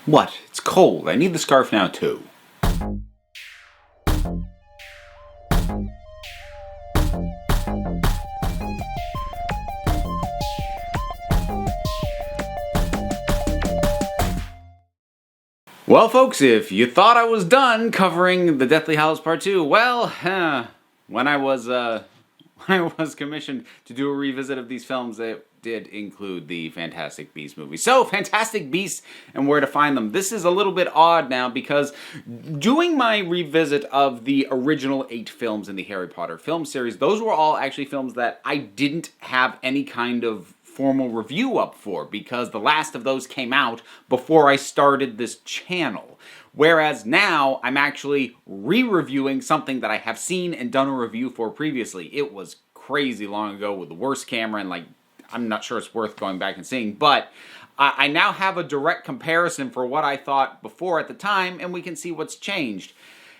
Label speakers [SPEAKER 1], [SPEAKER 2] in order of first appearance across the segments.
[SPEAKER 1] What? It's cold. I need the scarf now, too. Well, folks, if you thought I was done covering the Deathly Hallows Part 2, well, when I was commissioned to do a revisit of these films, it did include the Fantastic Beasts movie. So, Fantastic Beasts and where to find them. This is a little bit odd now because doing my revisit of the original 8 films in the Harry Potter film series, those were all actually films that I didn't have any kind of formal review up for because the last of those came out before I started this channel. Whereas now, I'm actually re-reviewing something that I have seen and done a review for previously. It was crazy long ago with the worst camera and I'm not sure it's worth going back and seeing, but I now have a direct comparison for what I thought before at the time, and we can see what's changed.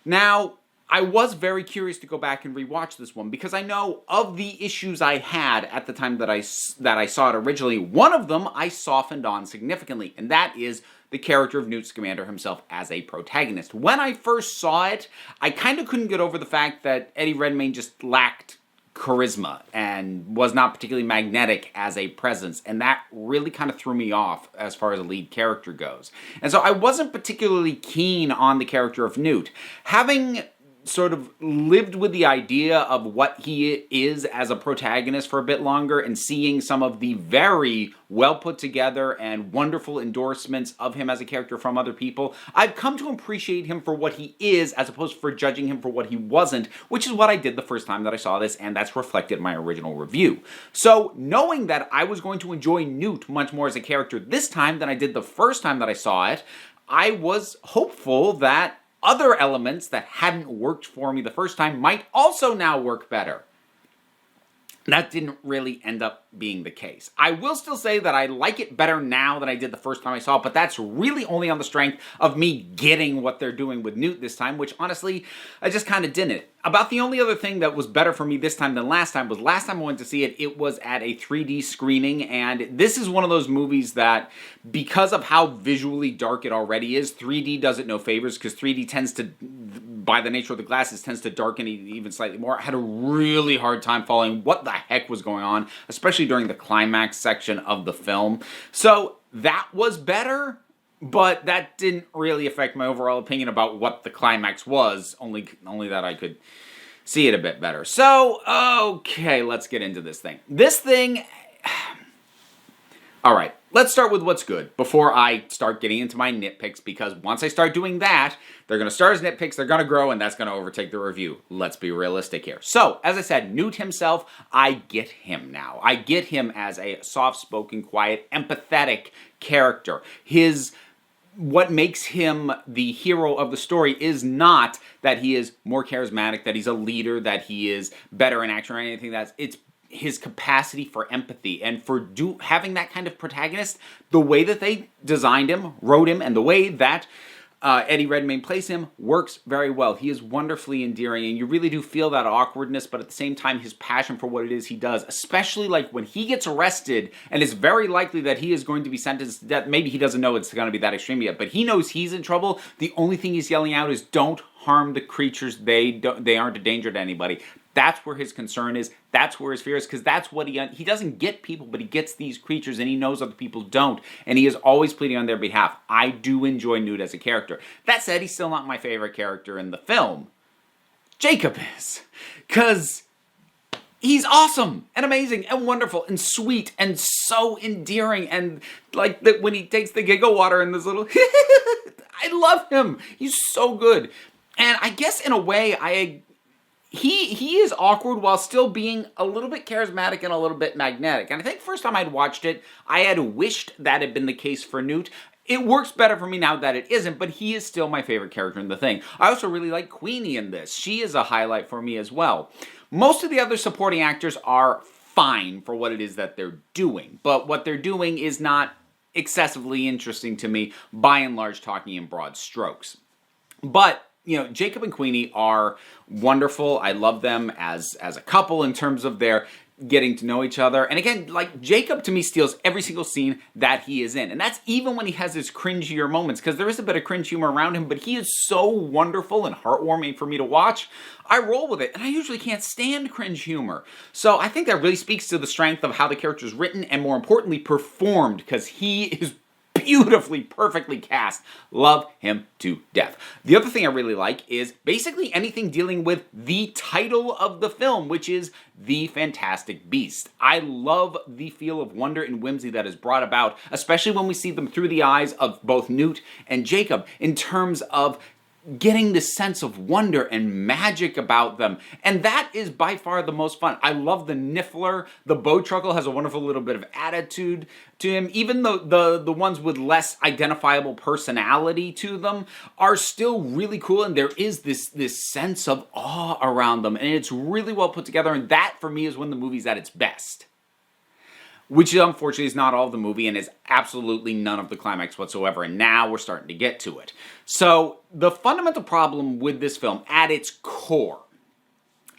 [SPEAKER 1] Now, I was very curious to go back and rewatch this one because I know of the issues I had at the time that I saw it originally, one of them I softened on significantly, and that is the character of Newt Scamander himself as a protagonist. When I first saw it, I kind of couldn't get over the fact that Eddie Redmayne just lacked charisma and was not particularly magnetic as a presence, and that really kind of threw me off as far as a lead character goes. And so I wasn't particularly keen on the character of Newt. Having sort of lived with the idea of what he is as a protagonist for a bit longer and seeing some of the very well put together and wonderful endorsements of him as a character from other people, I've come to appreciate him for what he is as opposed for judging him for what he wasn't, which is what I did the first time that I saw this, and that's reflected in my original review. So knowing that I was going to enjoy Newt much more as a character this time than I did the first time that I saw it, I was hopeful that other elements that hadn't worked for me the first time might also now work better. That didn't really end up being the case. I will still say that I like it better now than I did the first time I saw it, but that's really only on the strength of me getting what they're doing with Newt this time, which honestly, I just kind of didn't. About the only other thing that was better for me this time than last time was last time I went to see it, it was at a 3D screening, and this is one of those movies that, because of how visually dark it already is, 3D does it no favors, because 3D tends to, by the nature of the glasses, tends to darken even slightly more. I had a really hard time following what the heck was going on, especially during the climax section of the film. So that was better, but that didn't really affect my overall opinion about what the climax was, only that I could see it a bit better. So, okay, let's get into this thing. This thing... Alright, let's start with what's good before I start getting into my nitpicks, because once I start doing that, they're going to start as nitpicks, they're going to grow, and that's going to overtake the review. Let's be realistic here. So, as I said, Newt himself, I get him now. I get him as a soft-spoken, quiet, empathetic character. What makes him the hero of the story is not that he is more charismatic, that he's a leader, that he is better in action or anything. It's his capacity for empathy, and for having that kind of protagonist, the way that they designed him, wrote him, and the way that Eddie Redmayne plays him works very well. He is wonderfully endearing, and you really do feel that awkwardness, but at the same time, his passion for what it is he does, especially like when he gets arrested, and it's very likely that he is going to be sentenced to death. Maybe he doesn't know it's going to be that extreme yet, but he knows he's in trouble. The only thing he's yelling out is, don't harm the creatures. They aren't a danger to anybody. That's where his concern is. That's where his fear is, because that's what he doesn't get people, but he gets these creatures, and he knows other people don't, and he is always pleading on their behalf. I do enjoy Newt as a character. That said, he's still not my favorite character in the film. Jacob is, because he's awesome, and amazing, and wonderful, and sweet, and so endearing, and like when he takes the giggle water and this little, I love him. He's so good, and I guess in a way, He is awkward while still being a little bit charismatic and a little bit magnetic. And I think first time I'd watched it, I had wished that had been the case for Newt. It works better for me now that it isn't, but he is still my favorite character in the thing. I also really like Queenie in this. She is a highlight for me as well. Most of the other supporting actors are fine for what it is that they're doing, but what they're doing is not excessively interesting to me, by and large, talking in broad strokes. But you know, Jacob and Queenie are wonderful. I love them as a couple in terms of their getting to know each other. And again, like, Jacob to me steals every single scene that he is in. And that's even when he has his cringier moments, because there is a bit of cringe humor around him, but he is so wonderful and heartwarming for me to watch. I roll with it, and I usually can't stand cringe humor. So I think that really speaks to the strength of how the character is written, and more importantly, performed, because he is beautifully, perfectly cast. Love him to death. The other thing I really like is basically anything dealing with the title of the film, which is The Fantastic Beast. I love the feel of wonder and whimsy that is brought about, especially when we see them through the eyes of both Newt and Jacob, in terms of getting this sense of wonder and magic about them. And that is by far the most fun. I love the Niffler. The Bowtruckle has a wonderful little bit of attitude to him. Even the ones with less identifiable personality to them are still really cool, and there is this sense of awe around them, and it's really well put together, and that for me is when the movie's at its best. Which unfortunately is not all of the movie and is absolutely none of the climax whatsoever, and now we're starting to get to it. So the fundamental problem with this film at its core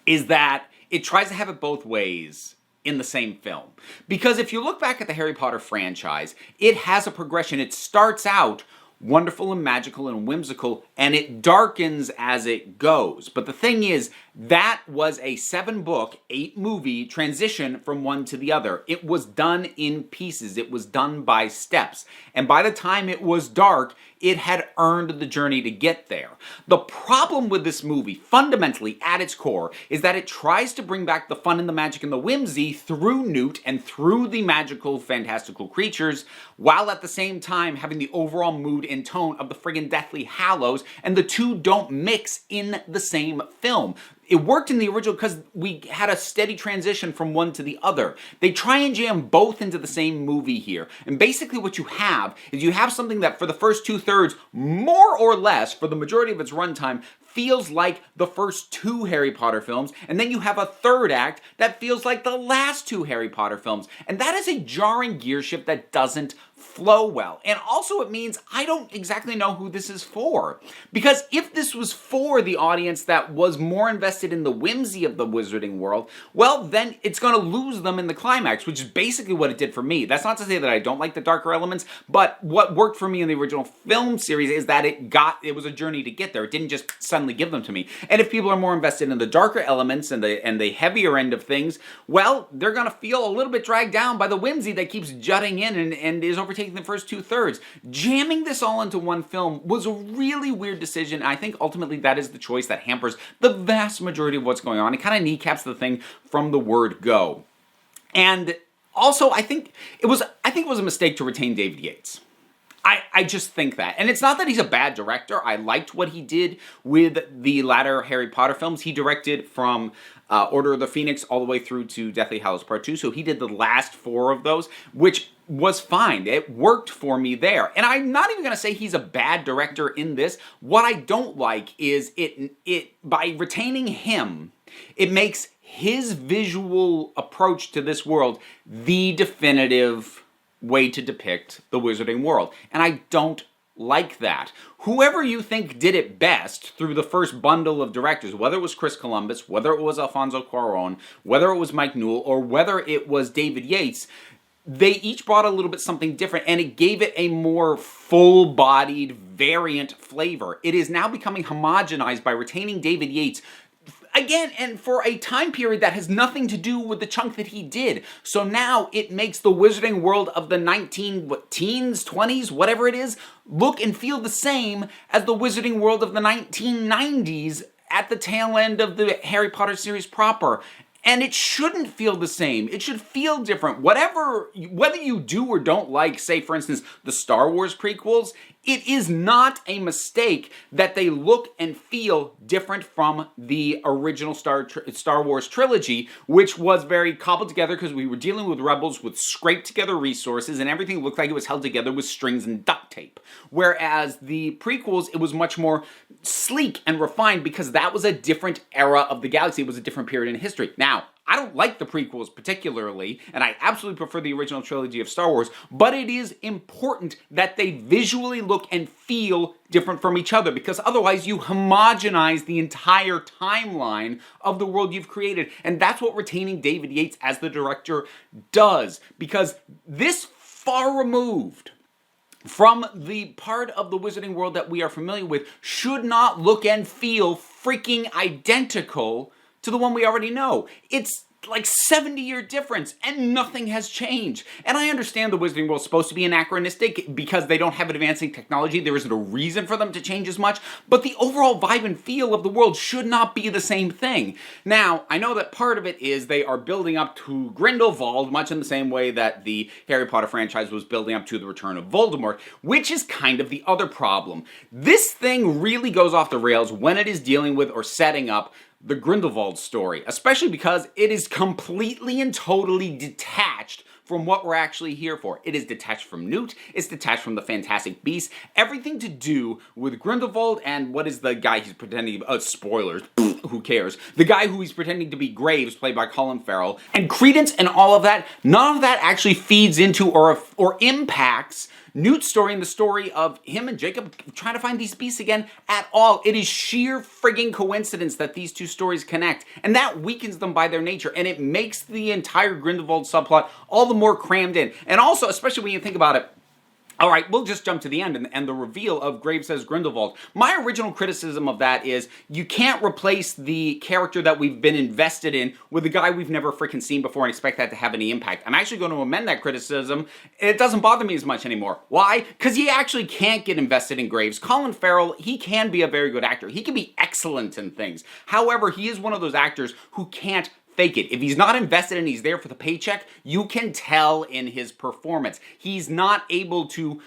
[SPEAKER 1] is that it tries to have it both ways in the same film. Because if you look back at the Harry Potter franchise, it has a progression. It starts out wonderful and magical and whimsical, and it darkens as it goes. But the thing is, that was a 7-book, 8-movie transition from one to the other. It was done in pieces. It was done by steps. And by the time it was dark, it had earned the journey to get there. The problem with this movie, fundamentally, at its core, is that it tries to bring back the fun and the magic and the whimsy through Newt and through the magical, fantastical creatures, while at the same time having the overall mood and tone of the friggin' Deathly Hallows, and the two don't mix in the same film. It worked in the original because we had a steady transition from one to the other. They try and jam both into the same movie here. And basically what you have is you have something that for the first 2/3, more or less, for the majority of its runtime, feels like the first 2 Harry Potter films, and then you have a third act that feels like the last 2 Harry Potter films. And that is a jarring gear shift that doesn't flow well. And also it means I don't exactly know who this is for. Because if this was for the audience that was more invested in the whimsy of the wizarding world, well, then it's going to lose them in the climax, which is basically what it did for me. That's not to say that I don't like the darker elements, but what worked for me in the original film series is that it was a journey to get there. It didn't just suddenly give them to me. And if people are more invested in the darker elements and the heavier end of things, well, they're going to feel a little bit dragged down by the whimsy that keeps jutting in and is overtaking the first 2/3. Jamming this all into one film was a really weird decision. I think ultimately that is the choice that hampers the vast majority of what's going on. It kind of kneecaps the thing from the word go. And also, I think it was a mistake to retain David Yates. I just think that. And it's not that he's a bad director. I liked what he did with the latter Harry Potter films. He directed from Order of the Phoenix all the way through to Deathly Hallows Part 2. So he did the last 4 of those, which was fine. It worked for me there. And I'm not even going to say he's a bad director in this. What I don't like is it by retaining him, it makes his visual approach to this world the definitive way to depict the wizarding world. And I don't like that. Whoever you think did it best through the first bundle of directors, whether it was Chris Columbus, whether it was Alfonso Cuarón, whether it was Mike Newell, or whether it was David Yates, they each brought a little bit something different, and it gave it a more full-bodied, variant flavor. It is now becoming homogenized by retaining David Yates again, and for a time period that has nothing to do with the chunk that he did. So now it makes the wizarding world of the teens, 20s, whatever it is, look and feel the same as the wizarding world of the 1990s at the tail end of the Harry Potter series proper. And it shouldn't feel the same. It should feel different. Whether you do or don't like, say, for instance, the Star Wars prequels, it is not a mistake that they look and feel different from the original Star Wars trilogy, which was very cobbled together because we were dealing with rebels with scraped together resources, and everything looked like it was held together with strings and duct tape. Whereas the prequels, it was much more sleek and refined because that was a different era of the galaxy. It was a different period in history. Now, I don't like the prequels particularly, and I absolutely prefer the original trilogy of Star Wars, but it is important that they visually look and feel different from each other, because otherwise you homogenize the entire timeline of the world you've created. And that's what retaining David Yates as the director does, because this far removed from the part of the wizarding world that we are familiar with should not look and feel freaking identical to the one we already know. It's like 70-year difference, and nothing has changed. And I understand the wizarding world is supposed to be anachronistic because they don't have advancing technology. There isn't a reason for them to change as much, but the overall vibe and feel of the world should not be the same thing. Now, I know that part of it is they are building up to Grindelwald, much in the same way that the Harry Potter franchise was building up to the return of Voldemort, which is kind of the other problem. This thing really goes off the rails when it is dealing with or setting up the Grindelwald story, especially because it is completely and totally detached from what we're actually here for. It is detached from Newt, it's detached from the Fantastic Beasts, everything to do with Grindelwald and what is the guy he's pretending to be, spoilers, who cares, the guy who he's pretending to be Graves, played by Colin Farrell, and Credence and all of that, none of that actually feeds into or impacts Newt's story and the story of him and Jacob trying to find these beasts again at all. It is sheer frigging coincidence that these two stories connect, and that weakens them by their nature, and it makes the entire Grindelwald subplot all the more crammed in. And also, especially when you think about it, all right, we'll just jump to the end and the reveal of Graves as Grindelwald. My original criticism of that is you can't replace the character that we've been invested in with a guy we've never freaking seen before and expect that to have any impact. I'm actually going to amend that criticism. It doesn't bother me as much anymore. Why? Because you actually can't get invested in Graves. Colin Farrell, he can be a very good actor. He can be excellent in things. However, he is one of those actors who can't fake it. If he's not invested and he's there for the paycheck, you can tell in his performance. He's not able to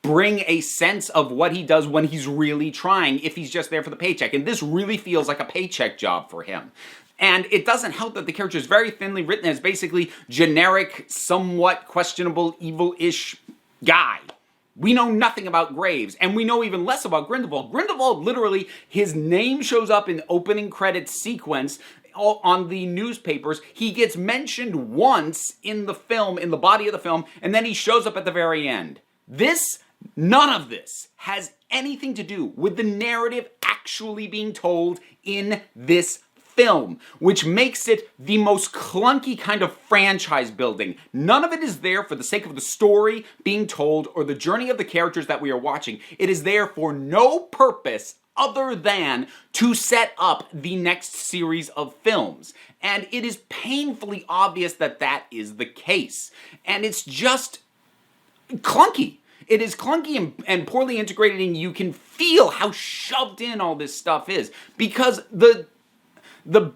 [SPEAKER 1] bring a sense of what he does when he's really trying if he's just there for the paycheck. And this really feels like a paycheck job for him. And it doesn't help that the character is very thinly written as basically generic, somewhat questionable, evil-ish guy. We know nothing about Graves, and we know even less about Grindelwald. Grindelwald, literally, his name shows up in the opening credits sequence on the newspapers. He gets mentioned once in the film, in the body of the film, and then he shows up at the very end. None of this has anything to do with the narrative actually being told in this film, which makes it the most clunky kind of franchise building. None of it is there for the sake of the story being told or the journey of the characters that we are watching. It is there for no purpose other than to set up the next series of films. And it is painfully obvious that that is the case. And it's just clunky. It is clunky and poorly integrated, and you can feel how shoved in all this stuff is. Because the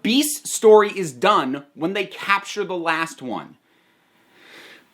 [SPEAKER 1] Beast story is done when they capture the last one.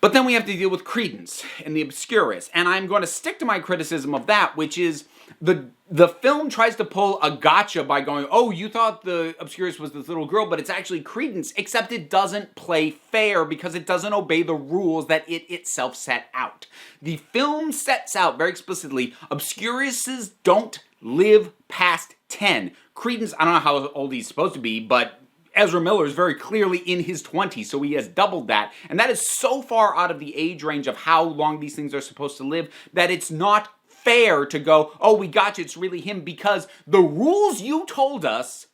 [SPEAKER 1] But then we have to deal with Credence and the Obscurus, and I'm going to stick to my criticism of that, which is the film tries to pull a gotcha by going, oh, you thought the Obscurus was this little girl, but it's actually Credence, except it doesn't play fair because it doesn't obey the rules that it itself set out. The film sets out very explicitly, Obscuruses don't live past 10. Credence, I don't know how old he's supposed to be, but Ezra Miller is very clearly in his 20s, so he has doubled that. And that is so far out of the age range of how long these things are supposed to live that it's not fair to go, oh, we got you, it's really him, because the rules you told us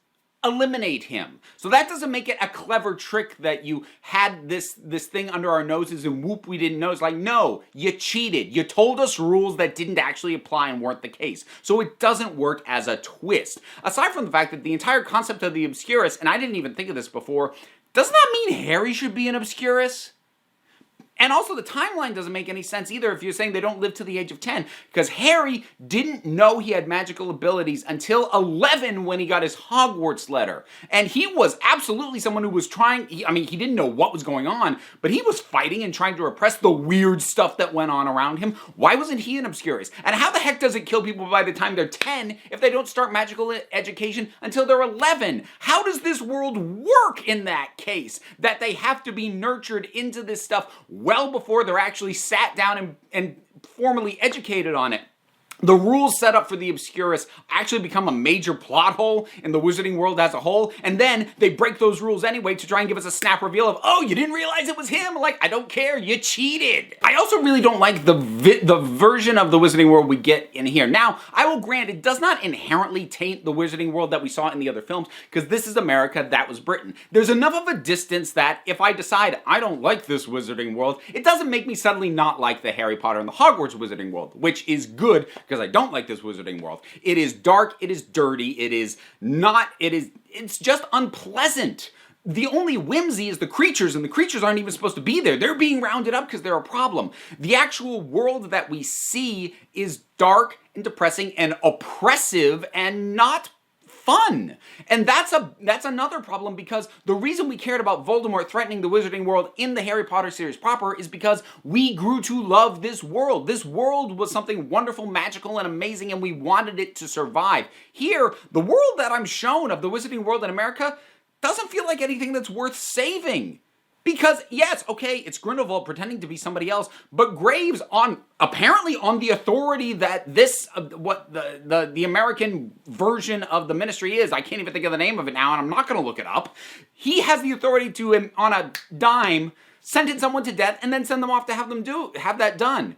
[SPEAKER 1] eliminate him. So that doesn't make it a clever trick that you had this thing under our noses and whoop, we didn't know. It's like, no, you cheated. You told us rules that didn't actually apply and weren't the case. So it doesn't work as a twist. Aside from the fact that the entire concept of the Obscurus, and I didn't even think of this before, doesn't that mean Harry should be an Obscurus? And also the timeline doesn't make any sense either if you're saying they don't live to the age of 10, because Harry didn't know he had magical abilities until 11 when he got his Hogwarts letter. And he was absolutely someone who was trying, he didn't know what was going on, but he was fighting and trying to repress the weird stuff that went on around him. Why wasn't he an Obscurus? And how the heck does it kill people by the time they're 10 if they don't start magical education until they're 11? How does this world work in that case? That they have to be nurtured into this stuff well before they're actually sat down and formally educated on it. The rules set up for the Obscurus actually become a major plot hole in the wizarding world as a whole, and then they break those rules anyway to try and give us a snap reveal of, oh, you didn't realize it was him? Like, I don't care, you cheated. I also really don't like the version of the wizarding world we get in here. Now, I will grant it does not inherently taint the wizarding world that we saw in the other films, because this is America, that was Britain. There's enough of a distance that if I decide I don't like this wizarding world, it doesn't make me suddenly not like the Harry Potter and the Hogwarts wizarding world, which is good, because I don't like this wizarding world. It is dark, it is dirty, it's just unpleasant. The only whimsy is the creatures, and the creatures aren't even supposed to be there. They're being rounded up because they're a problem. The actual world that we see is dark and depressing and oppressive and not fun. And that's another problem, because the reason we cared about Voldemort threatening the wizarding world in the Harry Potter series proper is because we grew to love this world. This world was something wonderful, magical, and amazing, and we wanted it to survive. Here, the world that I'm shown of the wizarding world in America doesn't feel like anything that's worth saving. Because, yes, okay, it's Grindelwald pretending to be somebody else, but Graves, apparently on the authority that the American version of the Ministry is, I can't even think of the name of it now, and I'm not going to look it up, he has the authority to, on a dime, sentence someone to death and then send them off to have that done.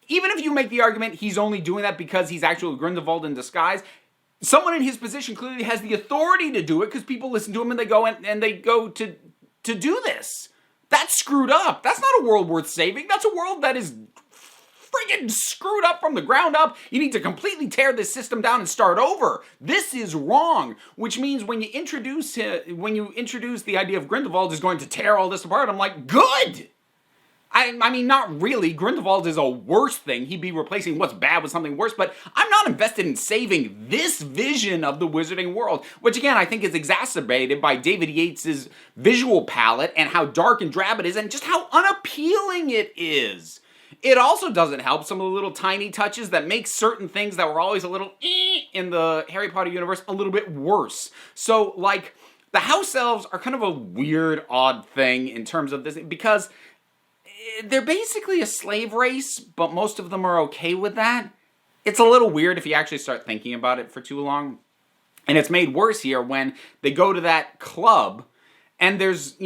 [SPEAKER 1] Even if you make the argument he's only doing that because he's actually Grindelwald in disguise, someone in his position clearly has the authority to do it because people listen to him and they go to do this. That's screwed up. That's not a world worth saving. That's a world that is friggin' screwed up from the ground up. You need to completely tear this system down and start over. This is wrong. Which means when you introduce the idea of Grindelwald is going to tear all this apart, I'm like, good! I mean, not really. Grindelwald is a worse thing. He'd be replacing what's bad with something worse, but I'm not invested in saving this vision of the wizarding world, which again, I think is exacerbated by David Yates' visual palette and how dark and drab it is and just how unappealing it is. It also doesn't help some of the little tiny touches that make certain things that were always a little in the Harry Potter universe a little bit worse. So, like, the house elves are kind of a weird, odd thing in terms of this, because they're basically a slave race, but most of them are okay with that. It's a little weird if you actually start thinking about it for too long. And it's made worse here when they go to that club, and there's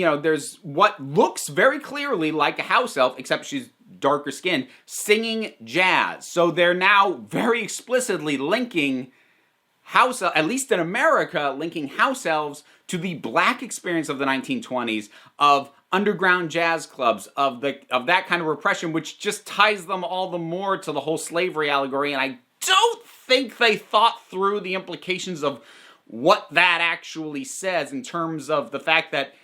[SPEAKER 1] what looks very clearly like a house elf, except she's darker skinned, singing jazz. So they're now very explicitly linking at least in America, linking house elves to the black experience of the 1920s of underground jazz clubs, of that kind of repression, which just ties them all the more to the whole slavery allegory. And I don't think they thought through the implications of what that actually says in terms of the fact that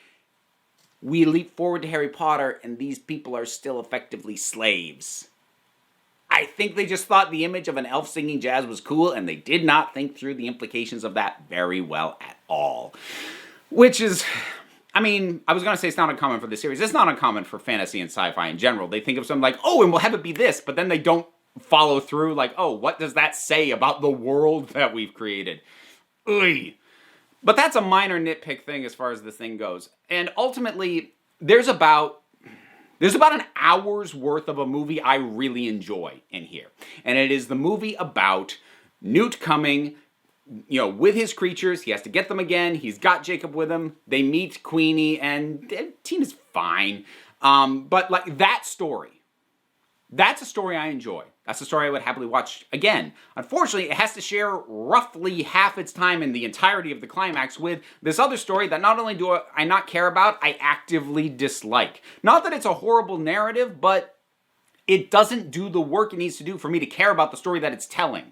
[SPEAKER 1] we leap forward to Harry Potter and these people are still effectively slaves. I think they just thought the image of an elf singing jazz was cool, and they did not think through the implications of that very well at all. Which is, I mean, I was going to say it's not uncommon for this series. It's not uncommon for fantasy and sci-fi in general. They think of something like, oh, and we'll have it be this, but then they don't follow through like, oh, what does that say about the world that we've created? Ugh. But that's a minor nitpick thing as far as this thing goes. And ultimately, there's about an hour's worth of a movie I really enjoy in here. And it is the movie about Newt coming, with his creatures. He has to get them again. He's got Jacob with him. They meet Queenie, and Tina's fine. But like that story, that's a story I enjoy. That's a story I would happily watch again. Unfortunately, it has to share roughly half its time in the entirety of the climax with this other story that not only do I not care about, I actively dislike. Not that it's a horrible narrative, but it doesn't do the work it needs to do for me to care about the story that it's telling.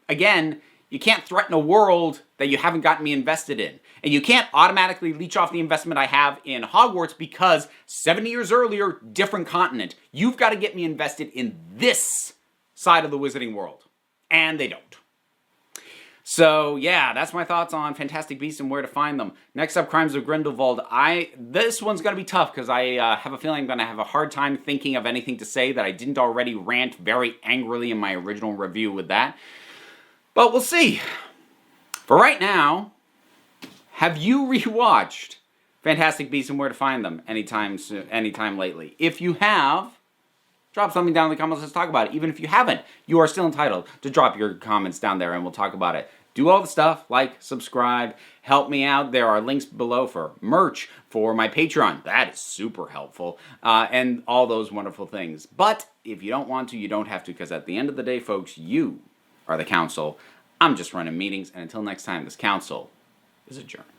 [SPEAKER 1] Again, you can't threaten a world that you haven't gotten me invested in. And you can't automatically leech off the investment I have in Hogwarts because 70 years earlier, different continent. You've got to get me invested in this side of the wizarding world. And they don't. So, yeah, that's my thoughts on Fantastic Beasts and where to find them. Next up, Crimes of Grindelwald. This one's going to be tough because I have a feeling I'm going to have a hard time thinking of anything to say that I didn't already rant very angrily in my original review with that. But we'll see. For right now, have you rewatched Fantastic Beasts and Where to Find Them anytime lately? If you have, drop something down in the comments. Let's talk about it. Even if you haven't, you are still entitled to drop your comments down there and we'll talk about it. Do all the stuff, like, subscribe, help me out. There are links below for merch, for my Patreon. That is super helpful. And all those wonderful things. But if you don't want to, you don't have to, because at the end of the day, folks, you are the council. I'm just running meetings, and until next time, this council is adjourned.